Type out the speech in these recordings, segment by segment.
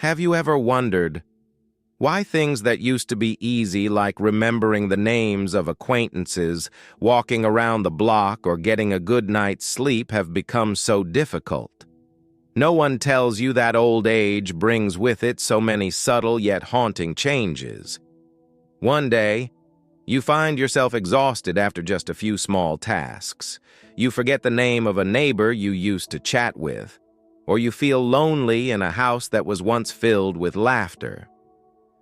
Have you ever wondered why things that used to be easy, like remembering the names of acquaintances, walking around the block, or getting a good night's sleep, have become so difficult? No one tells you that old age brings with it so many subtle yet haunting changes. One day, you find yourself exhausted after just a few small tasks. You forget the name of a neighbor you used to chat with, or you feel lonely in a house that was once filled with laughter.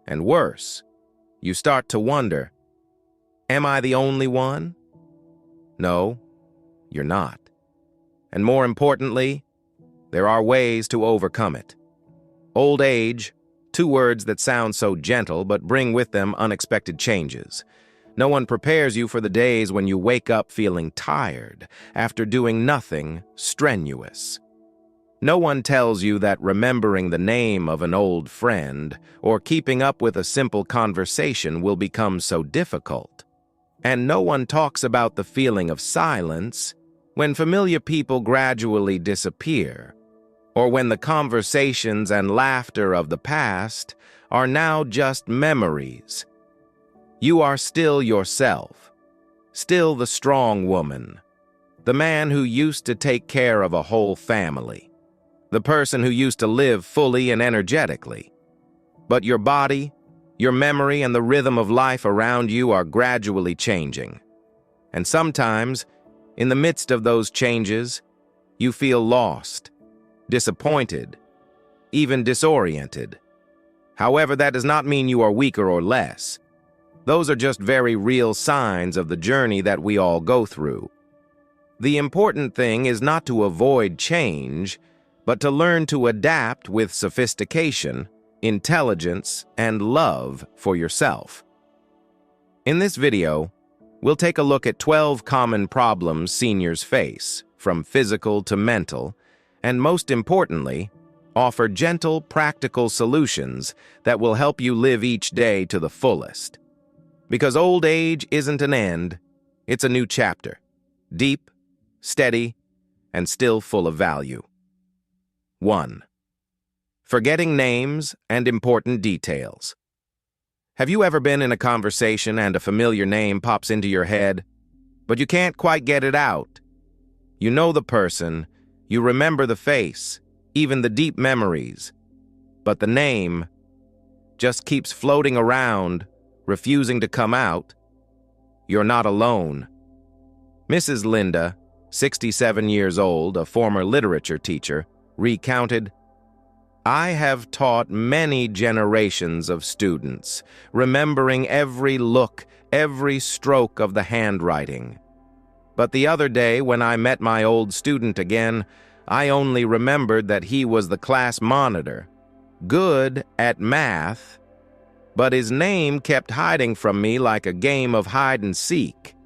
And worse, you start to wonder, am I the only one? No, you're not. And more importantly, there are ways to overcome it. Old age, two words that sound so gentle but bring with them unexpected changes. No one prepares you for the days when you wake up feeling tired after doing nothing strenuous. No one tells you that remembering the name of an old friend or keeping up with a simple conversation will become so difficult. And no one talks about the feeling of silence when familiar people gradually disappear, or when the conversations and laughter of the past are now just memories. You are still yourself, still the strong woman, the man who used to take care of a whole family, the person who used to live fully and energetically. But your body, your memory, and the rhythm of life around you are gradually changing. And sometimes, in the midst of those changes, you feel lost, disappointed, even disoriented. However, that does not mean you are weaker or less. Those are just very real signs of the journey that we all go through. The important thing is not to avoid change, but to learn to adapt with sophistication, intelligence, and love for yourself. In this video, we'll take a look at 12 common problems seniors face, from physical to mental, and most importantly, offer gentle, practical solutions that will help you live each day to the fullest. Because old age isn't an end, it's a new chapter, deep, steady, and still full of value. 1. Forgetting names and important details. Have you ever been in a conversation and a familiar name pops into your head, but you can't quite get it out? You know the person, you remember the face, even the deep memories, but the name just keeps floating around, refusing to come out. You're not alone. Mrs. Linda, 67 years old, a former literature teacher, recounted, "I have taught many generations of students, remembering every look, every stroke of the handwriting. But the other day, when I met my old student again, I only remembered that he was the class monitor, good at math, but his name kept hiding from me like a game of hide and seek."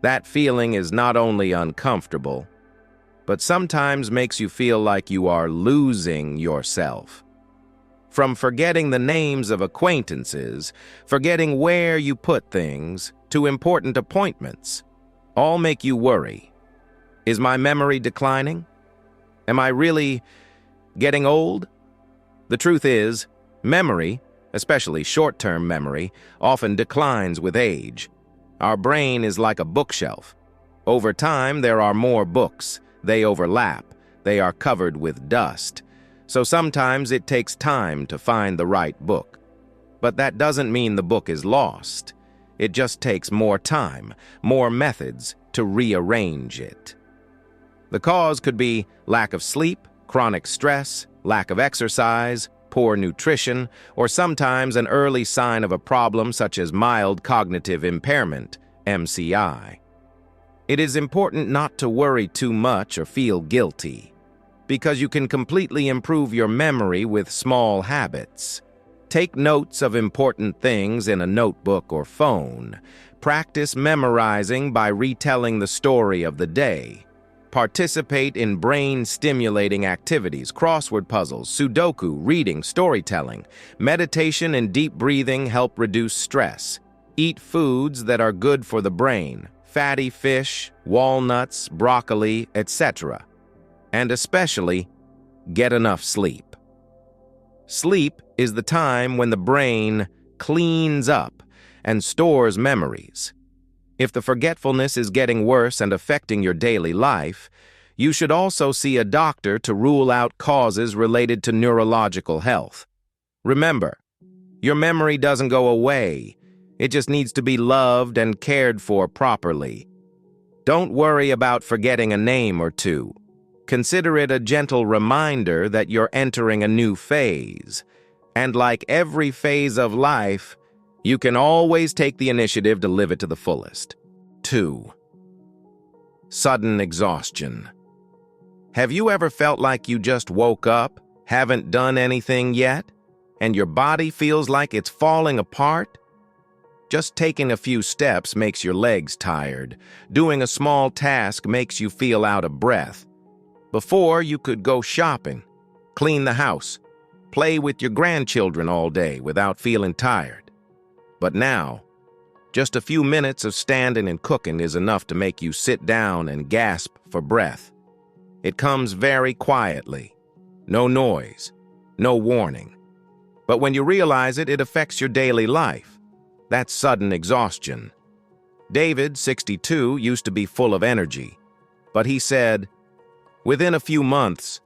That feeling is not only uncomfortable, but sometimes makes you feel like you are losing yourself. From forgetting the names of acquaintances, forgetting where you put things, to important appointments, all make you worry. Is my memory declining? Am I really getting old? The truth is, memory, especially short-term memory, often declines with age. Our brain is like a bookshelf. Over time, there are more books. They overlap. They are covered with dust. So sometimes it takes time to find the right book. But that doesn't mean the book is lost. It just takes more time, more methods to rearrange it. The cause could be lack of sleep, chronic stress, lack of exercise, poor nutrition, or sometimes an early sign of a problem such as mild cognitive impairment, MCI. It is important not to worry too much or feel guilty, because you can completely improve your memory with small habits. Take notes of important things in a notebook or phone. Practice memorizing by retelling the story of the day. Participate in brain-stimulating activities, crossword puzzles, Sudoku, reading, storytelling. Meditation and deep breathing help reduce stress. Eat foods that are good for the brain. Fatty fish, walnuts, broccoli, etc. And especially, get enough sleep. Sleep is the time when the brain cleans up and stores memories. If the forgetfulness is getting worse and affecting your daily life, you should also see a doctor to rule out causes related to neurological health. Remember, your memory doesn't go away. It just needs to be loved and cared for properly. Don't worry about forgetting a name or two. Consider it a gentle reminder that you're entering a new phase. And like every phase of life, you can always take the initiative to live it to the fullest. 2. Sudden exhaustion. Have you ever felt like you just woke up, haven't done anything yet, and your body feels like it's falling apart? Just taking a few steps makes your legs tired. Doing a small task makes you feel out of breath. Before, you could go shopping, clean the house, play with your grandchildren all day without feeling tired. But now, just a few minutes of standing and cooking is enough to make you sit down and gasp for breath. It comes very quietly. No noise, no warning. But when you realize it, it affects your daily life. That's sudden exhaustion. David, 62, used to be full of energy. But he said, "Within a few months,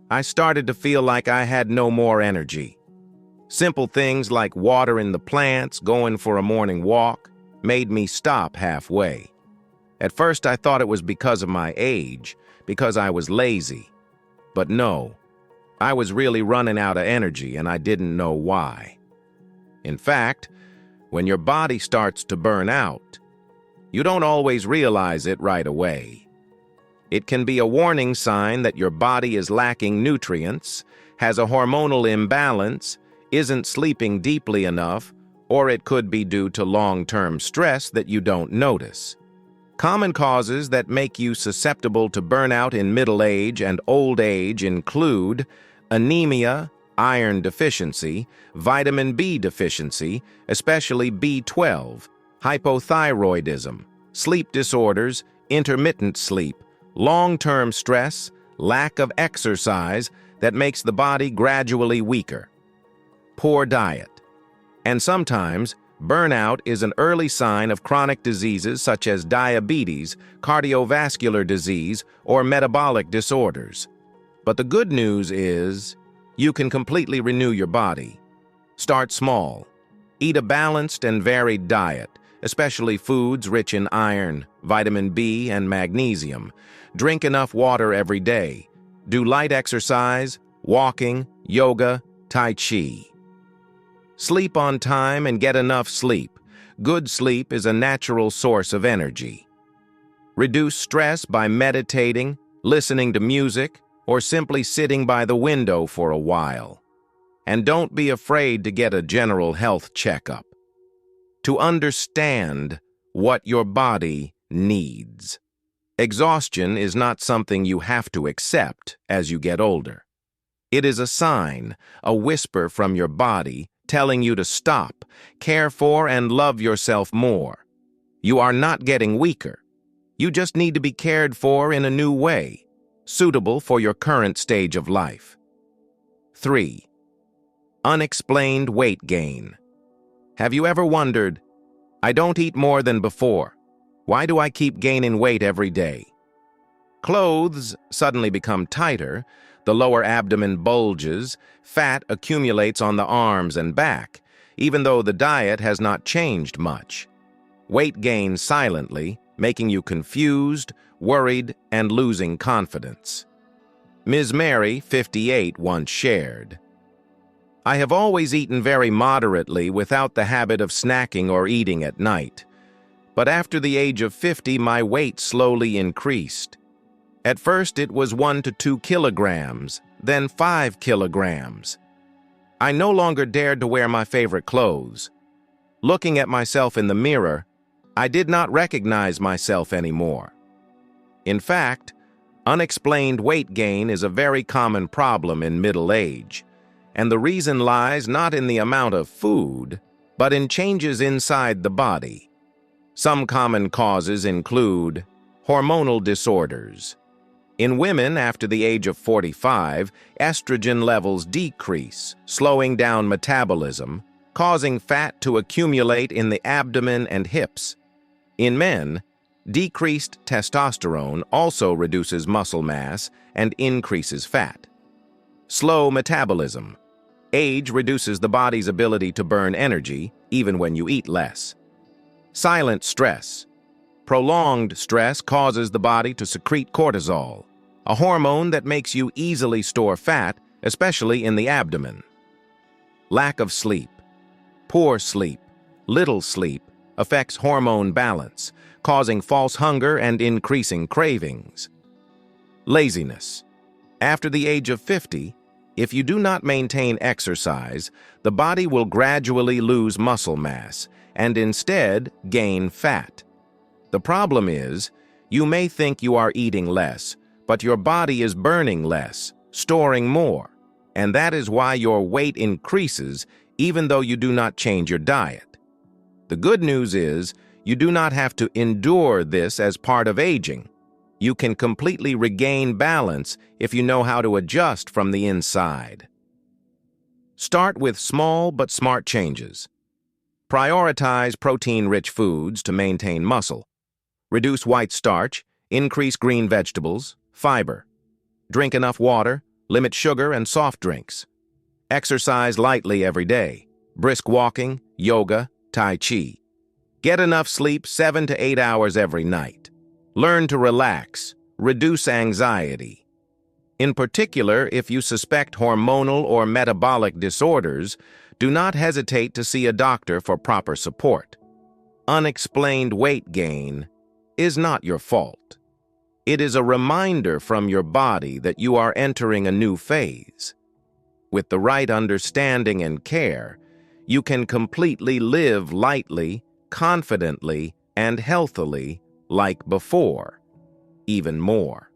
I started to feel like I had no more energy. Simple things like watering the plants, going for a morning walk, made me stop halfway. At first I thought it was because of my age, because I was lazy. But no, I was really running out of energy and I didn't know why." In fact, when your body starts to burn out, you don't always realize it right away. It can be a warning sign that your body is lacking nutrients, has a hormonal imbalance, isn't sleeping deeply enough, or it could be due to long-term stress that you don't notice. Common causes that make you susceptible to burnout in middle age and old age include anemia, iron deficiency, vitamin B deficiency, especially B12, hypothyroidism, sleep disorders, intermittent sleep, long-term stress, lack of exercise that makes the body gradually weaker, poor diet. And sometimes, burnout is an early sign of chronic diseases such as diabetes, cardiovascular disease, or metabolic disorders. But the good news is, you can completely renew your body. Start small. Eat a balanced and varied diet, especially foods rich in iron, vitamin B, and magnesium. Drink enough water every day. Do light exercise, walking, yoga, tai chi. Sleep on time and get enough sleep. Good sleep is a natural source of energy. Reduce stress by meditating, listening to music, or simply sitting by the window for a while. And don't be afraid to get a general health checkup. To understand what your body needs. Exhaustion is not something you have to accept as you get older. It is a sign, a whisper from your body telling you to stop, care for, and love yourself more. You are not getting weaker. You just need to be cared for in a new way, suitable for your current stage of life. 3. Unexplained weight gain. Have you ever wondered, I don't eat more than before. Why do I keep gaining weight every day? Clothes suddenly become tighter, the lower abdomen bulges, fat accumulates on the arms and back, even though the diet has not changed much. Weight gains silently, making you confused, worried, and losing confidence. Ms. Mary, 58, once shared, "I have always eaten very moderately without the habit of snacking or eating at night. But after the age of 50, my weight slowly increased. At first, it was 1 to 2 kilograms, then 5 kilograms. I no longer dared to wear my favorite clothes. Looking at myself in the mirror, I did not recognize myself anymore." In fact, unexplained weight gain is a very common problem in middle age, and the reason lies not in the amount of food, but in changes inside the body. Some common causes include hormonal disorders. In women after the age of 45, estrogen levels decrease, slowing down metabolism, causing fat to accumulate in the abdomen and hips. In men, decreased testosterone also reduces muscle mass and increases fat. Slow metabolism. Age reduces the body's ability to burn energy, even when you eat less. Silent stress. Prolonged stress causes the body to secrete cortisol, a hormone that makes you easily store fat, especially in the abdomen. Lack of sleep. Poor sleep, little sleep, affects hormone balance, causing false hunger and increasing cravings. Laziness. After the age of 50, if you do not maintain exercise, the body will gradually lose muscle mass and instead gain fat. The problem is, you may think you are eating less, but your body is burning less, storing more, and that is why your weight increases even though you do not change your diet. The good news is, you do not have to endure this as part of aging. You can completely regain balance if you know how to adjust from the inside. Start with small but smart changes. Prioritize protein-rich foods to maintain muscle. Reduce white starch, increase green vegetables, fiber. Drink enough water, limit sugar and soft drinks. Exercise lightly every day. Brisk walking, yoga, tai chi. Get enough sleep 7 to 8 hours every night. Learn to relax, reduce anxiety. In particular, if you suspect hormonal or metabolic disorders, do not hesitate to see a doctor for proper support. Unexplained weight gain is not your fault. It is a reminder from your body that you are entering a new phase. With the right understanding and care, you can completely live lightly, confidently, and healthily like before, even more.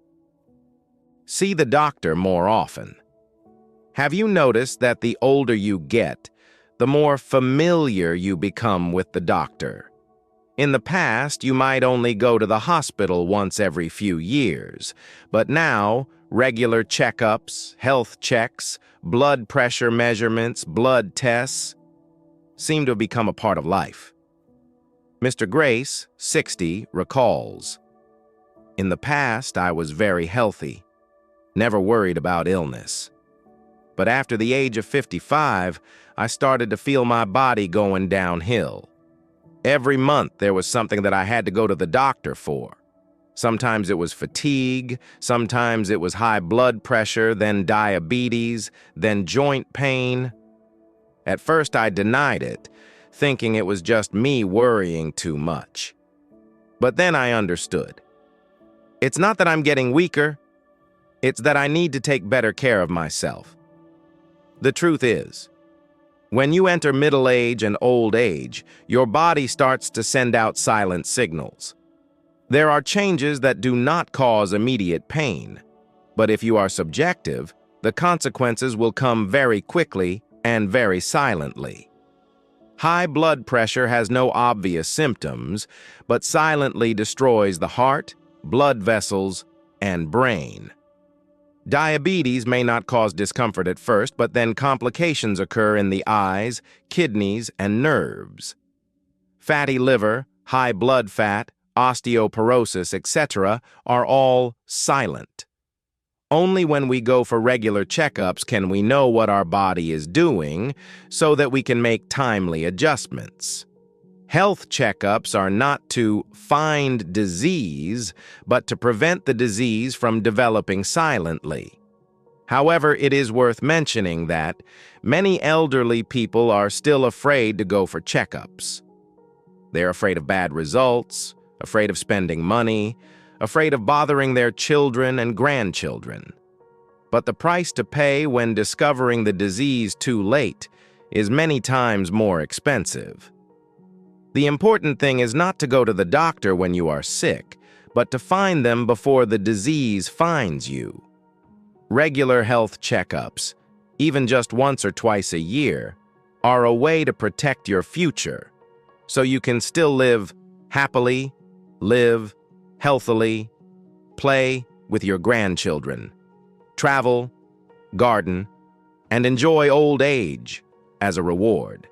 See the doctor more often. Have you noticed that the older you get, the more familiar you become with the doctor? In the past, you might only go to the hospital once every few years, but now, regular checkups, health checks, blood pressure measurements, blood tests seem to have become a part of life. Mr. Grace, 60, recalls, "In the past, I was very healthy, never worried about illness. But after the age of 55, I started to feel my body going downhill. Every month, there was something that I had to go to the doctor for. Sometimes it was fatigue, sometimes it was high blood pressure, then diabetes, then joint pain. At first, I denied it, thinking it was just me worrying too much. But then I understood. It's not that I'm getting weaker, it's that I need to take better care of myself. The truth is, when you enter middle age and old age, your body starts to send out silent signals. There are changes that do not cause immediate pain, but if you are subjective, the consequences will come very quickly and very silently. High blood pressure has no obvious symptoms, but silently destroys the heart, blood vessels, and brain. Diabetes may not cause discomfort at first, but then complications occur in the eyes, kidneys, and nerves. Fatty liver, high blood fat, osteoporosis, etc. are all silent. Only when we go for regular checkups can we know what our body is doing so that we can make timely adjustments. Health checkups are not to find disease, but to prevent the disease from developing silently. However, it is worth mentioning that many elderly people are still afraid to go for checkups. They're afraid of bad results, afraid of spending money, afraid of bothering their children and grandchildren. But the price to pay when discovering the disease too late is many times more expensive. The important thing is not to go to the doctor when you are sick, but to find them before the disease finds you. Regular health checkups, even just once or twice a year, are a way to protect your future, so you can still live happily, live healthily, play with your grandchildren. Travel, garden, and enjoy old age as a reward.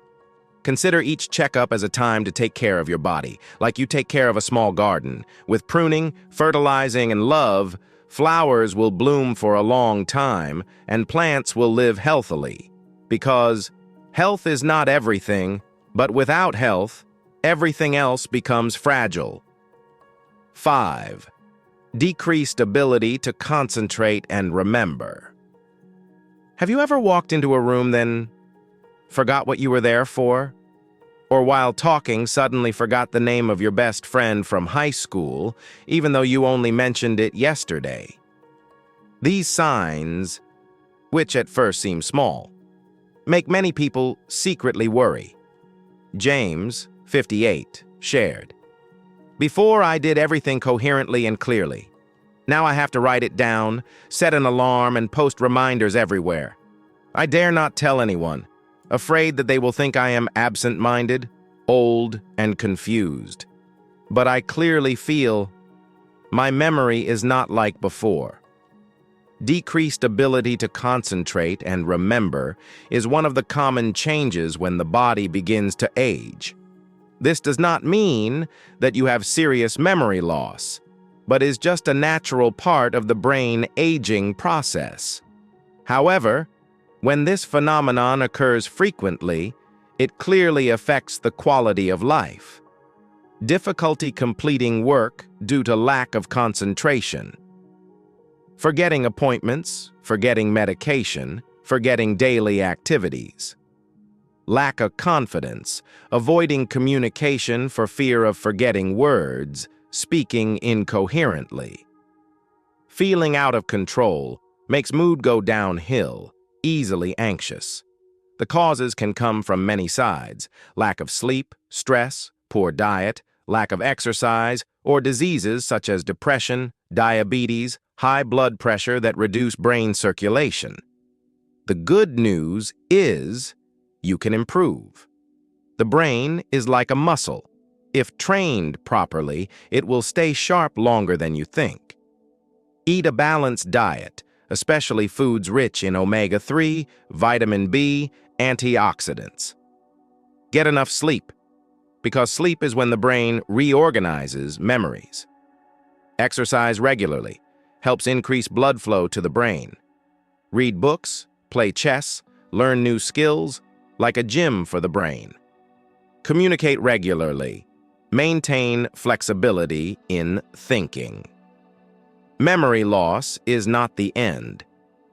Consider each checkup as a time to take care of your body, like you take care of a small garden. With pruning, fertilizing, and love, flowers will bloom for a long time, and plants will live healthily. Because health is not everything, but without health, everything else becomes fragile. 5. Decreased ability to concentrate and remember. Have you ever walked into a room then forgot what you were there for? Or while talking, suddenly forgot the name of your best friend from high school, even though you only mentioned it yesterday? These signs, which at first seem small, make many people secretly worry. James, 58, shared, "Before I did everything coherently and clearly. Now I have to write it down, set an alarm, and post reminders everywhere. I dare not tell anyone, afraid that they will think I am absent-minded, old, and confused. But I clearly feel my memory is not like before." Decreased ability to concentrate and remember is one of the common changes when the body begins to age. This does not mean that you have serious memory loss, but is just a natural part of the brain aging process. However, when this phenomenon occurs frequently, it clearly affects the quality of life. Difficulty completing work due to lack of concentration. Forgetting appointments, forgetting medication, forgetting daily activities. Lack of confidence, avoiding communication for fear of forgetting words, speaking incoherently. Feeling out of control makes mood go downhill, easily anxious. The causes can come from many sides: lack of sleep, stress, poor diet, lack of exercise, or diseases such as depression, diabetes, high blood pressure that reduce brain circulation. The good news is you can improve. The brain is like a muscle. If trained properly, it will stay sharp longer than you think. Eat a balanced diet, especially foods rich in omega-3, vitamin B, antioxidants. Get enough sleep, because sleep is when the brain reorganizes memories. Exercise regularly, helps increase blood flow to the brain. Read books, play chess, learn new skills, like a gym for the brain. Communicate regularly. Maintain flexibility in thinking. Memory loss is not the end.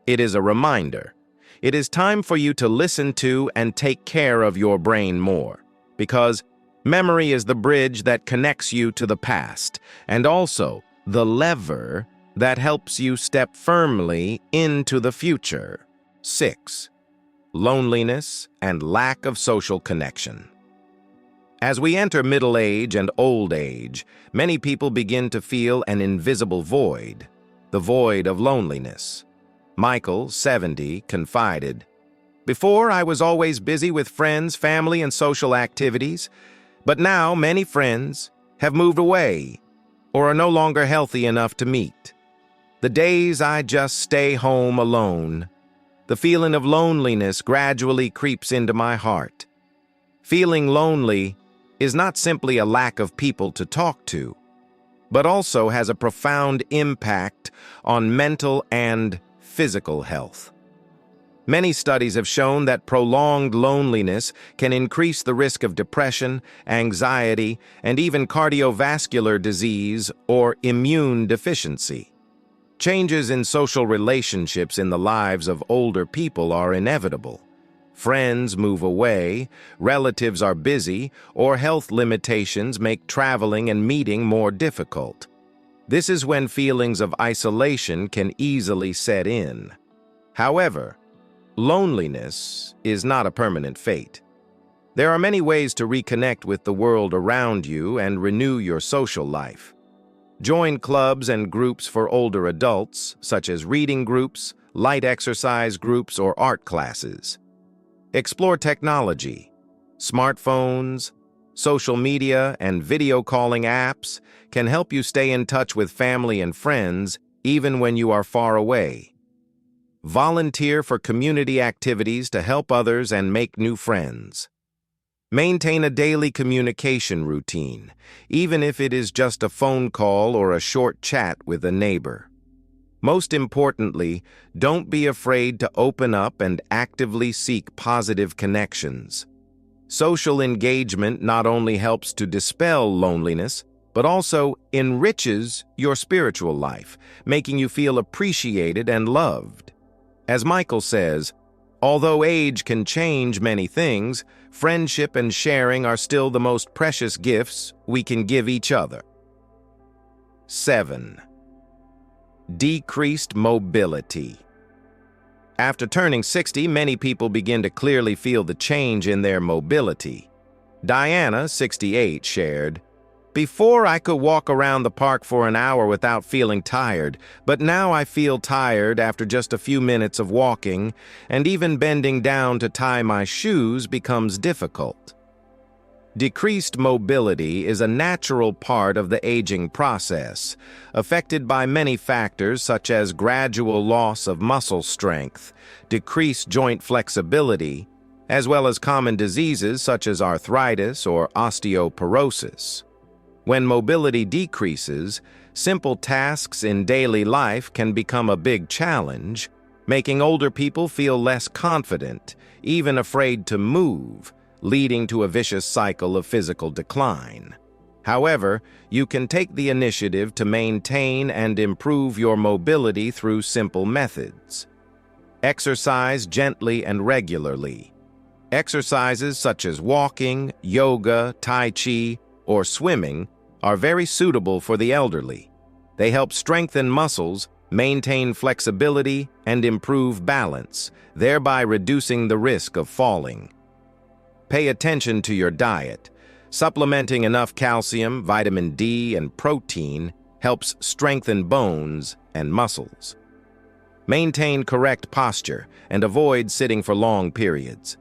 It is a reminder. It is time for you to listen to and take care of your brain more, because memory is the bridge that connects you to the past, and also the lever that helps you step firmly into the future. 6. Loneliness and lack of social connection. As we enter middle age and old age, many people begin to feel an invisible void, the void of loneliness. Michael, 70, confided, "Before, I was always busy with friends, family, and social activities, but now many friends have moved away or are no longer healthy enough to meet. The days I just stay home alone. The feeling of loneliness gradually creeps into my heart. Feeling lonely is not simply a lack of people to talk to, but also has a profound impact on mental and physical health. Many studies have shown that prolonged loneliness can increase the risk of depression, anxiety, and even cardiovascular disease or immune deficiency. Changes in social relationships in the lives of older people are inevitable. Friends move away, relatives are busy, or health limitations make traveling and meeting more difficult. This is when feelings of isolation can easily set in. However, loneliness is not a permanent fate. There are many ways to reconnect with the world around you and renew your social life. Join clubs and groups for older adults, such as reading groups, light exercise groups, or art classes. Explore technology. Smartphones, social media, and video calling apps can help you stay in touch with family and friends even when you are far away. Volunteer for community activities to help others and make new friends. Maintain a daily communication routine, even if it is just a phone call or a short chat with a neighbor. Most importantly, don't be afraid to open up and actively seek positive connections. Social engagement not only helps to dispel loneliness, but also enriches your spiritual life, making you feel appreciated and loved. As Michael says, although age can change many things, friendship and sharing are still the most precious gifts we can give each other. 7. Decreased mobility. After turning 60, many people begin to clearly feel the change in their mobility. Diana, 68, shared, "Before I could walk around the park for an hour without feeling tired, but now I feel tired after just a few minutes of walking, and even bending down to tie my shoes becomes difficult." Decreased mobility is a natural part of the aging process, affected by many factors such as gradual loss of muscle strength, decreased joint flexibility, as well as common diseases such as arthritis or osteoporosis. When mobility decreases, simple tasks in daily life can become a big challenge, making older people feel less confident, even afraid to move, leading to a vicious cycle of physical decline. However, you can take the initiative to maintain and improve your mobility through simple methods. Exercise gently and regularly. Exercises such as walking, yoga, tai chi, or swimming are very suitable for the elderly. They help strengthen muscles, maintain flexibility, and improve balance, thereby reducing the risk of falling. Pay attention to your diet. Supplementing enough calcium, vitamin D, and protein helps strengthen bones and muscles. Maintain correct posture and avoid sitting for long periods.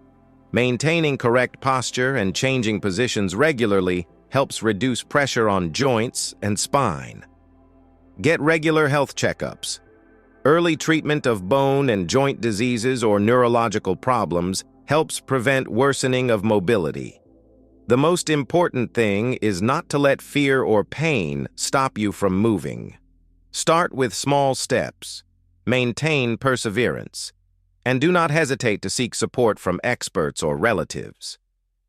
Maintaining correct posture and changing positions regularly helps reduce pressure on joints and spine. Get regular health checkups. Early treatment of bone and joint diseases or neurological problems helps prevent worsening of mobility. The most important thing is not to let fear or pain stop you from moving. Start with small steps, maintain perseverance, and do not hesitate to seek support from experts or relatives.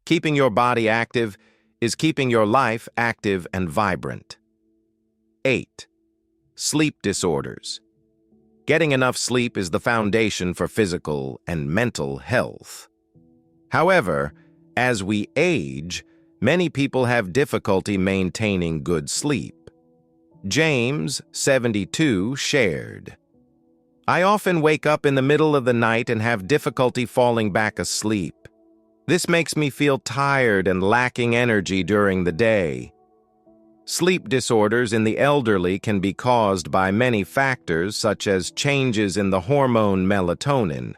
Keeping your body active is keeping your life active and vibrant. 8. Sleep disorders. Getting enough sleep is the foundation for physical and mental health. However, as we age, many people have difficulty maintaining good sleep. James, 72, shared, "I often wake up in the middle of the night and have difficulty falling back asleep. This makes me feel tired and lacking energy during the day." Sleep disorders in the elderly can be caused by many factors such as changes in the hormone melatonin,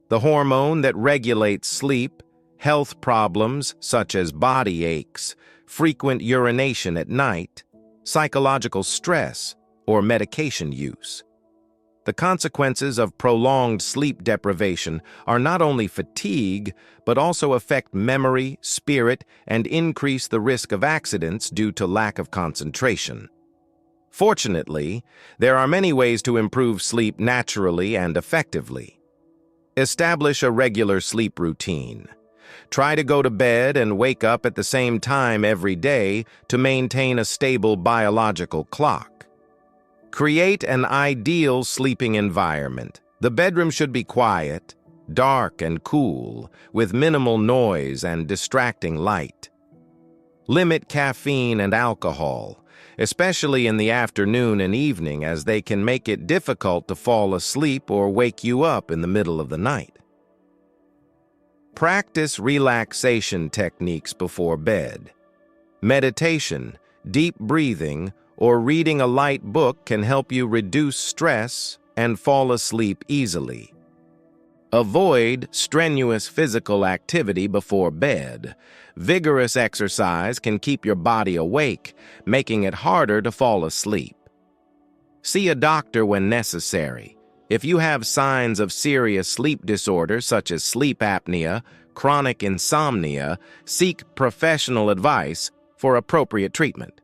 the hormone that regulates sleep, health problems such as body aches, frequent urination at night, psychological stress, or medication use. The consequences of prolonged sleep deprivation are not only fatigue, but also affect memory, spirit, and increase the risk of accidents due to lack of concentration. Fortunately, there are many ways to improve sleep naturally and effectively. Establish a regular sleep routine. Try to go to bed and wake up at the same time every day to maintain a stable biological clock. Create an ideal sleeping environment. The bedroom should be quiet, dark and cool, with minimal noise and distracting light. Limit caffeine and alcohol, especially in the afternoon and evening, as they can make it difficult to fall asleep or wake you up in the middle of the night. Practice relaxation techniques before bed. Meditation, deep breathing, or reading a light book can help you reduce stress and fall asleep easily. Avoid strenuous physical activity before bed. Vigorous exercise can keep your body awake, making it harder to fall asleep. See a doctor when necessary. If you have signs of serious sleep disorders such as sleep apnea, chronic insomnia, seek professional advice for appropriate treatment.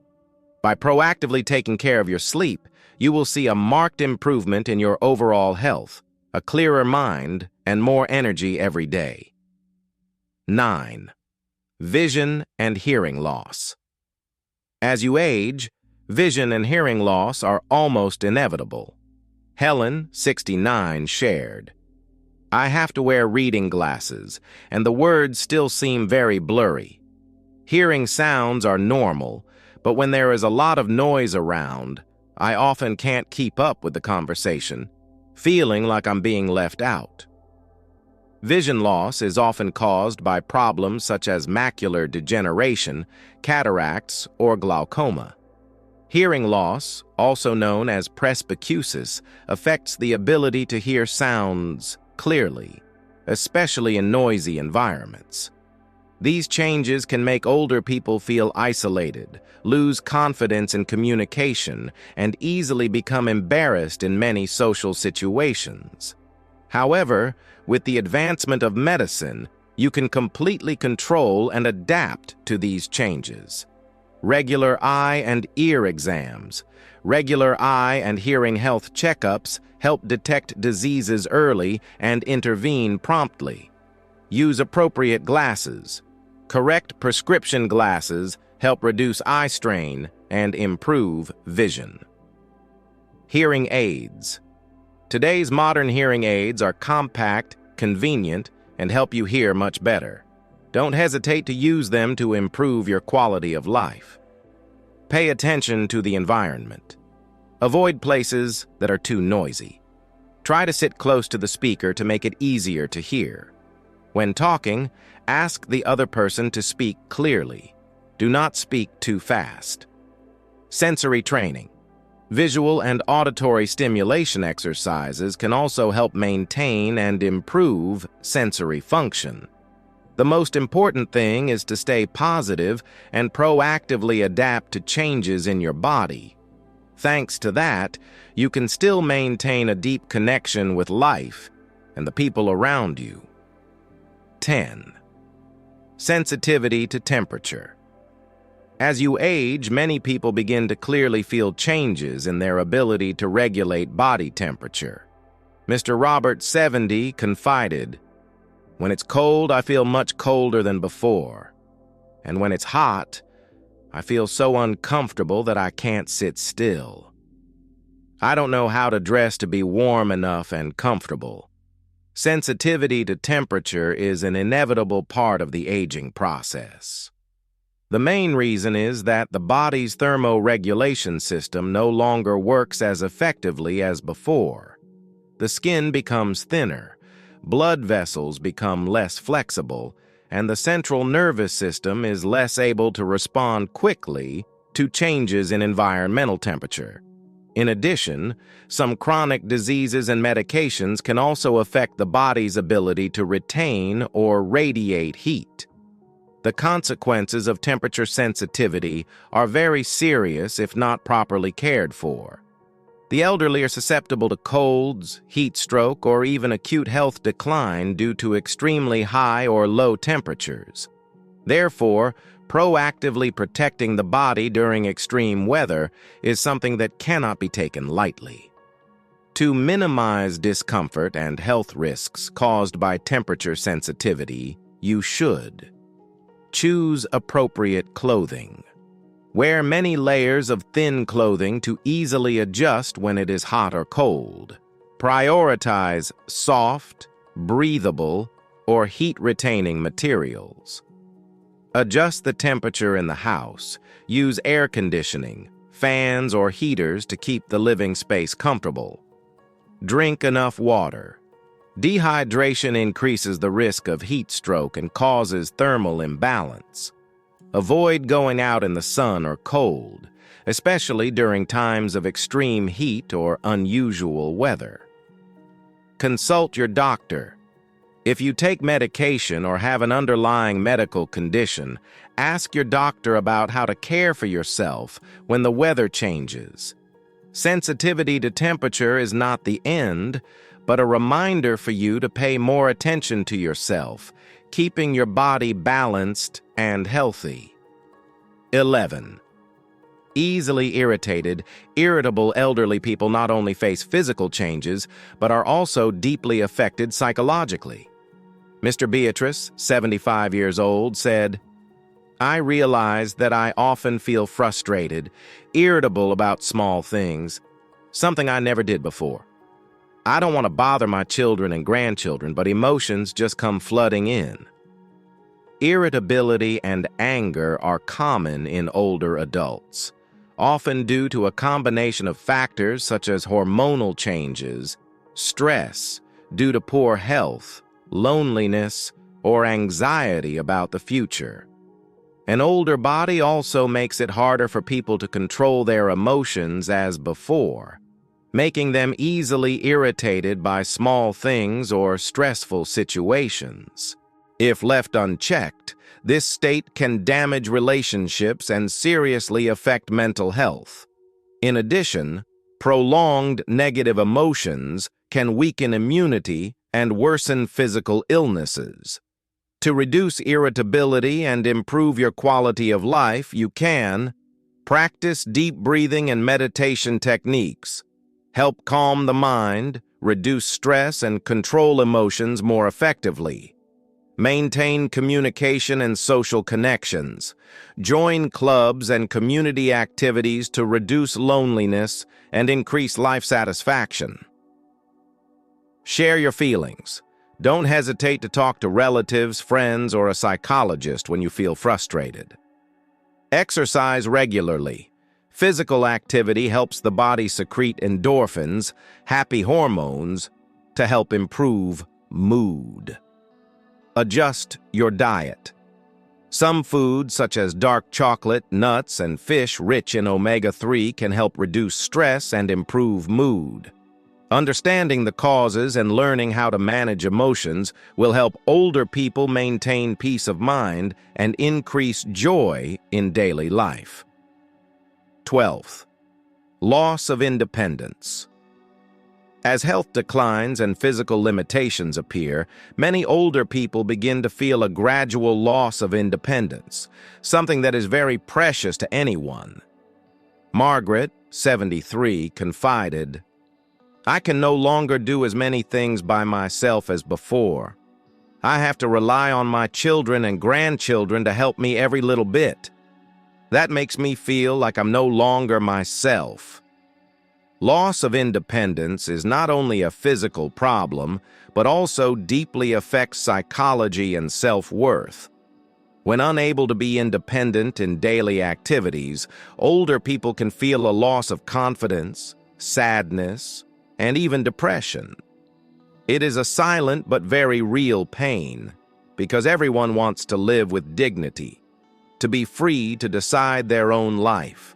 By proactively taking care of your sleep, you will see a marked improvement in your overall health, a clearer mind, and more energy every day. 9. Vision and hearing loss. As you age, vision and hearing loss are almost inevitable. Helen, 69, shared, "I have to wear reading glasses, and the words still seem very blurry. Hearing sounds are normal, but when there is a lot of noise around, I often can't keep up with the conversation, feeling like I'm being left out." Vision loss is often caused by problems such as macular degeneration, cataracts, or glaucoma. Hearing loss, also known as presbycusis, affects the ability to hear sounds clearly, especially in noisy environments. These changes can make older people feel isolated, lose confidence in communication, and easily become embarrassed in many social situations. However, with the advancement of medicine, you can completely control and adapt to these changes. Regular eye and ear exams, regular eye and hearing health checkups help detect diseases early and intervene promptly. Use appropriate glasses. Correct prescription glasses help reduce eye strain and improve vision. Hearing aids. Today's modern hearing aids are compact, convenient, and help you hear much better. Don't hesitate to use them to improve your quality of life. Pay attention to the environment. Avoid places that are too noisy. Try to sit close to the speaker to make it easier to hear. When talking, ask the other person to speak clearly. Do not speak too fast. Sensory training. Visual and auditory stimulation exercises can also help maintain and improve sensory function. The most important thing is to stay positive and proactively adapt to changes in your body. Thanks to that, you can still maintain a deep connection with life and the people around you. 10. Sensitivity to temperature. As you age, many people begin to clearly feel changes in their ability to regulate body temperature. Mr. Robert, 70, confided, "When it's cold, I feel much colder than before. And when it's hot, I feel so uncomfortable that I can't sit still. I don't know how to dress to be warm enough and comfortable." Sensitivity to temperature is an inevitable part of the aging process. The main reason is that the body's thermoregulation system no longer works as effectively as before. The skin becomes thinner, blood vessels become less flexible, and the central nervous system is less able to respond quickly to changes in environmental temperature. In addition, some chronic diseases and medications can also affect the body's ability to retain or radiate heat. The consequences of temperature sensitivity are very serious if not properly cared for. The elderly are susceptible to colds, heat stroke, or even acute health decline due to extremely high or low temperatures. Therefore, proactively protecting the body during extreme weather is something that cannot be taken lightly. To minimize discomfort and health risks caused by temperature sensitivity, you should choose appropriate clothing. Wear many layers of thin clothing to easily adjust when it is hot or cold. Prioritize soft, breathable, or heat-retaining materials. Adjust the temperature in the house. Use air conditioning, fans, or heaters to keep the living space comfortable. Drink enough water. Dehydration increases the risk of heat stroke and causes thermal imbalance. Avoid going out in the sun or cold, especially during times of extreme heat or unusual weather. Consult your doctor. If you take medication or have an underlying medical condition, ask your doctor about how to care for yourself when the weather changes. Sensitivity to temperature is not the end, but a reminder for you to pay more attention to yourself, keeping your body balanced and healthy. 11. Easily irritated, irritable elderly people not only face physical changes, but are also deeply affected psychologically. Mr. Beatrice, 75 years old, said, "I realize that I often feel frustrated, irritable about small things, something I never did before. I don't want to bother my children and grandchildren, but emotions just come flooding in." Irritability and anger are common in older adults, often due to a combination of factors such as hormonal changes, stress due to poor health, loneliness, or anxiety about the future. An older body also makes it harder for people to control their emotions as before, making them easily irritated by small things or stressful situations. If left unchecked, this state can damage relationships and seriously affect mental health. In addition, prolonged negative emotions can weaken immunity and worsen physical illnesses. To reduce irritability and improve your quality of life, you can practice deep breathing and meditation techniques, help calm the mind, reduce stress, and control emotions more effectively. Maintain communication and social connections. Join clubs and community activities to reduce loneliness and increase life satisfaction. Share your feelings. Don't hesitate to talk to relatives, friends, or a psychologist when you feel frustrated. Exercise regularly. Physical activity helps the body secrete endorphins, happy hormones, to help improve mood. Adjust your diet. Some foods, such as dark chocolate, nuts, and fish rich in omega-3, can help reduce stress and improve mood. Understanding the causes and learning how to manage emotions will help older people maintain peace of mind and increase joy in daily life. 12th, loss of independence. As health declines and physical limitations appear, many older people begin to feel a gradual loss of independence, something that is very precious to anyone. Margaret, 73, confided, "I can no longer do as many things by myself as before. I have to rely on my children and grandchildren to help me every little bit. That makes me feel like I'm no longer myself." Loss of independence is not only a physical problem, but also deeply affects psychology and self-worth. When unable to be independent in daily activities, older people can feel a loss of confidence, sadness, and even depression. It is a silent but very real pain, because everyone wants to live with dignity, to be free to decide their own life.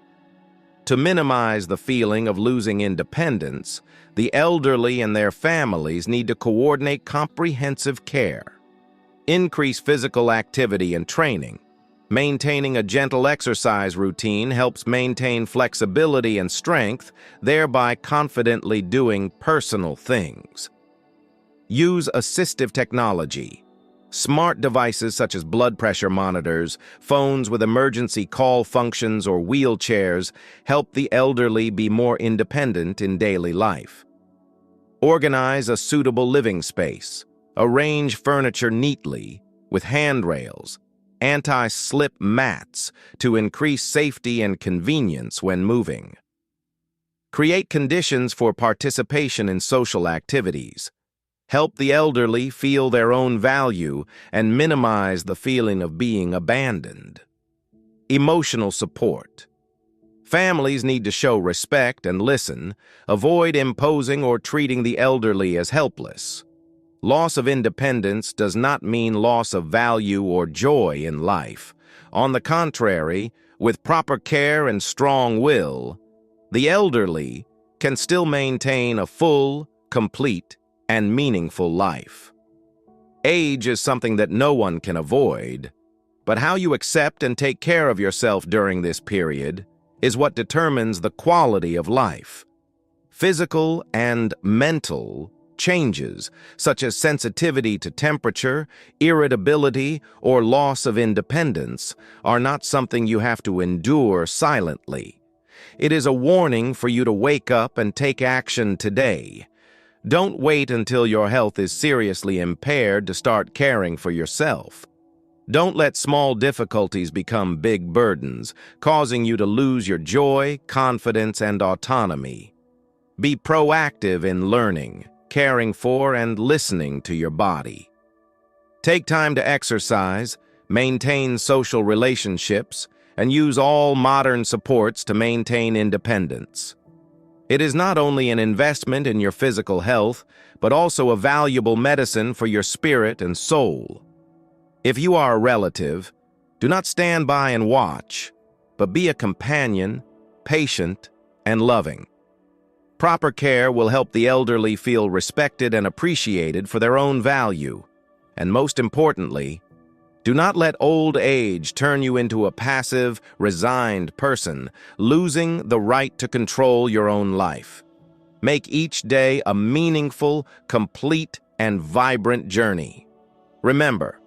To minimize the feeling of losing independence, the elderly and their families need to coordinate comprehensive care. Increase physical activity and training. Maintaining a gentle exercise routine helps maintain flexibility and strength, thereby confidently doing personal things. Use assistive technology. Smart devices such as blood pressure monitors, phones with emergency call functions, or wheelchairs help the elderly be more independent in daily life. Organize a suitable living space. Arrange furniture neatly with handrails, anti-slip mats to increase safety and convenience when moving. Create conditions for participation in social activities. Help the elderly feel their own value and minimize the feeling of being abandoned. Emotional support. Families need to show respect and listen, avoid imposing or treating the elderly as helpless. Loss of independence does not mean loss of value or joy in life. On the contrary, with proper care and strong will, the elderly can still maintain a full, complete, and meaningful life. Age is something that no one can avoid, but how you accept and take care of yourself during this period is what determines the quality of life. Physical and mental changes, such as sensitivity to temperature, irritability, or loss of independence, are not something you have to endure silently. It is a warning for you to wake up and take action today. Don't wait until your health is seriously impaired to start caring for yourself. Don't let small difficulties become big burdens, causing you to lose your joy, confidence, and autonomy. Be proactive in learning, caring for, and listening to your body. Take time to exercise, maintain social relationships, and use all modern supports to maintain independence. It is not only an investment in your physical health, but also a valuable medicine for your spirit and soul. If you are a relative, do not stand by and watch, but be a companion, patient, and loving. Proper care will help the elderly feel respected and appreciated for their own value. And most importantly, do not let old age turn you into a passive, resigned person, losing the right to control your own life. Make each day a meaningful, complete, and vibrant journey. Remember,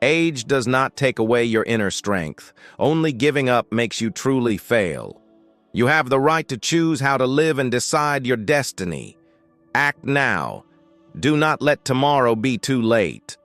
age does not take away your inner strength. Only giving up makes you truly fail. You have the right to choose how to live and decide your destiny. Act now. Do not let tomorrow be too late.